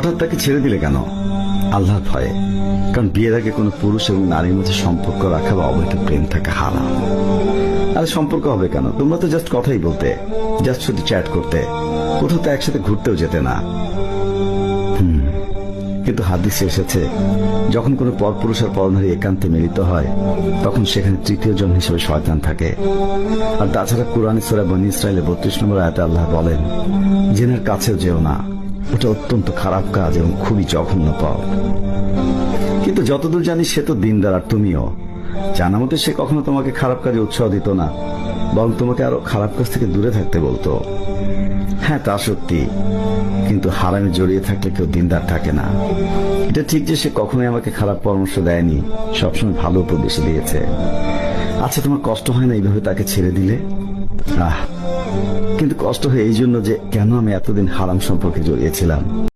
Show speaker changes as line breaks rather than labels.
হঠাৎ তাকে ছেড়ে দিলে কেন? আল্লাহর ভয়ে। কারণ বিয়ের আগে কোনো পুরুষ এবং নারীর মধ্যে সম্পর্ক রাখা বা অবৈধ প্রেম থাকা হারাম। আরে সম্পর্ক হবে কেন? তোমরা তো জাস্ট কথাই বলতে, জাস্ট শুধু চ্যাট করতে, কোথাও তো একসাথে ঘুরতেও যেতে না। কিন্তু হাদিসে এসেছে, যখন কোনো পরপুরুষ আর পরনারী একান্তে মিলিত হয়, তখন সেখানে তৃতীয় জন হিসেবে শয়তান থাকে। আর তাছাড়া কুরআনে সূরা বনী ইসরাঈলের 32 নম্বর আয়াতে আল্লাহ বলেন, জিনের কাছেও যেও না, ওটা অত্যন্ত খারাপ কাজ এবং খুবই জঘন্য পাপ। কিন্তু যতদূর জানি সে তো দিনদার, আর তুমিও জানা মতে সে কখনো তোমাকে খারাপ কাজে উৎসাহ দিত না, বরং তোমাকে আরো খারাপ কাজ থেকে দূরে থাকতে বলতো। হ্যাঁ, তা সত্যি, কিন্তু হারামে জড়িয়ে থাকলে কেউ দিনদার থাকে না। এটা ঠিক যে সে কখনোই আমাকে খারাপ পরামর্শ দেয়নি, সবসময় ভালো উপদেশ দিয়েছে। আচ্ছা, তোমার কষ্ট হয় না এইভাবে তাকে ছেড়ে দিলে? কিন্তু কষ্ট হয় এই জন্য যে কেন আমি এতদিন হারাম সম্পর্কে জড়িয়েছিলাম।